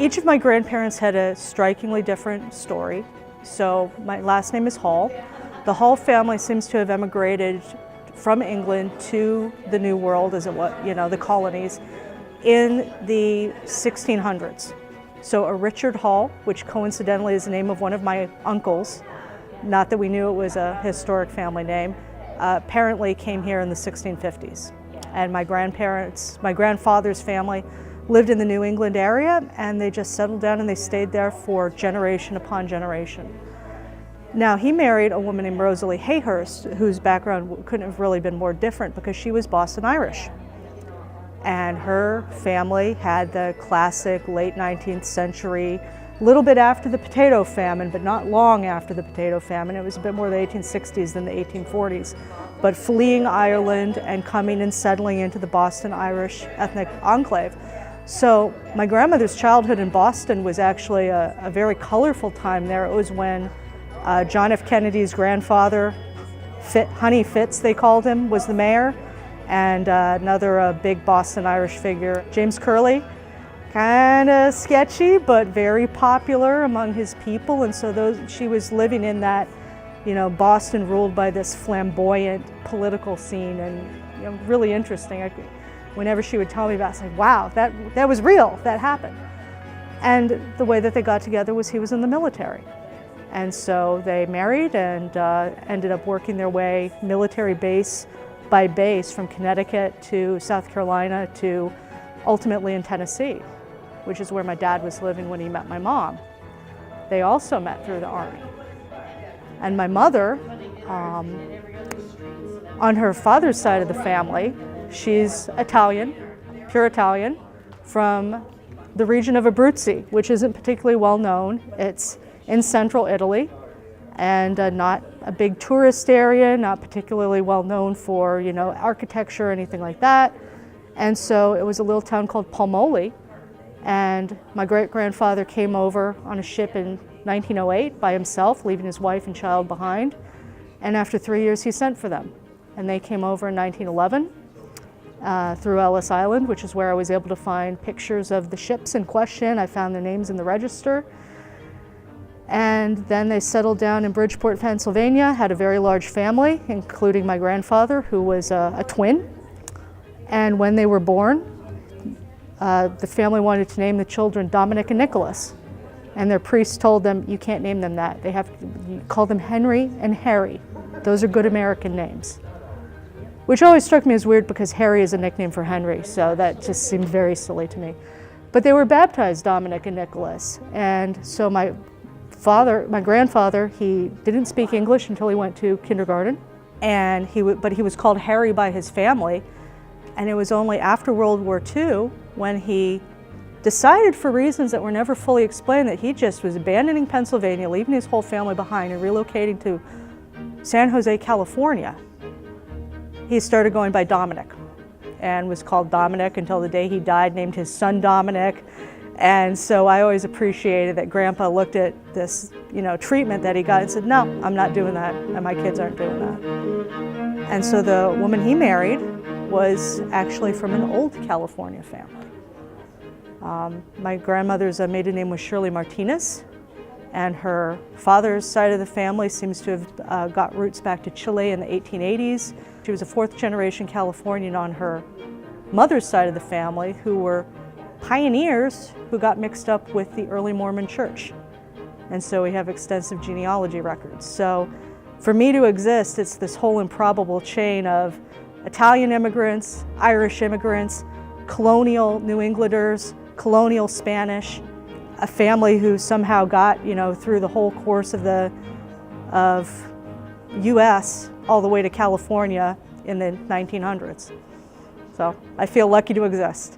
Each of my grandparents had a strikingly different story. So my last name is Hall. The Hall family seems to have emigrated from England to the New World, as it was, the colonies, in the 1600s. So a Richard Hall, which coincidentally is the name of one of my uncles, not that we knew it was a historic family name, apparently came here in the 1650s. And my grandfather's family lived in the New England area, and they just settled down and they stayed there for generation upon generation. Now, he married a woman named Rosalie Hayhurst, whose background couldn't have really been more different because she was Boston Irish. And her family had the classic late 19th century, a little bit after the potato famine, but not long after the potato famine. It was a bit more the 1860s than the 1840s. But fleeing Ireland and coming and settling into the Boston Irish ethnic enclave. So my grandmother's childhood in Boston was actually a very colorful time there. It was when John F. Kennedy's grandfather, Honey Fitz they called him, was the mayor, and another big Boston Irish figure, James Curley. Kind of sketchy, but very popular among his people, and so she was living in that, Boston ruled by this flamboyant political scene, and really interesting. Whenever she would tell me about it, I was like, wow, that was real, that happened. And the way that they got together was he was in the military. And so they married and ended up working their way military base by base from Connecticut to South Carolina to ultimately in Tennessee, which is where my dad was living when he met my mom. They also met through the Army. And my mother, on her father's side of the family, she's Italian, pure Italian, from the region of Abruzzi, which isn't particularly well known. It's in central Italy, and not a big tourist area, not particularly well known for, architecture or anything like that. And so it was a little town called Palmoli, and my great-grandfather came over on a ship in 1908 by himself, leaving his wife and child behind. And after 3 years, he sent for them. And they came over in 1911 through Ellis Island, which is where I was able to find pictures of the ships in question. I found their names in the register. And then they settled down in Bridgeport, Pennsylvania, had a very large family, including my grandfather, who was a twin. And when they were born, the family wanted to name the children Dominic and Nicholas. And their priest told them, you can't name them that. You call them Henry and Harry. Those are good American names. Which always struck me as weird because Harry is a nickname for Henry, so that just seemed very silly to me. But they were baptized Dominic and Nicholas. And so my grandfather, he didn't speak English until he went to kindergarten, and but he was called Harry by his family. And it was only after World War II when he decided, for reasons that were never fully explained, that he just was abandoning Pennsylvania, leaving his whole family behind, and relocating to San Jose, California. He started going by Dominic and was called Dominic until the day he died, named his son Dominic. And so I always appreciated that Grandpa looked at this, treatment that he got and said, no, I'm not doing that, and my kids aren't doing that. And so the woman he married was actually from an old California family. My grandmother's maiden name was Shirley Martinez, and her father's side of the family seems to have got roots back to Chile in the 1880s. She was a fourth-generation Californian on her mother's side of the family, who were pioneers who got mixed up with the early Mormon church. And so we have extensive genealogy records. So for me to exist, it's this whole improbable chain of Italian immigrants, Irish immigrants, colonial New Englanders, colonial Spanish, a family who somehow got, through the whole course of US all the way to California in the 1900s. So I feel lucky to exist.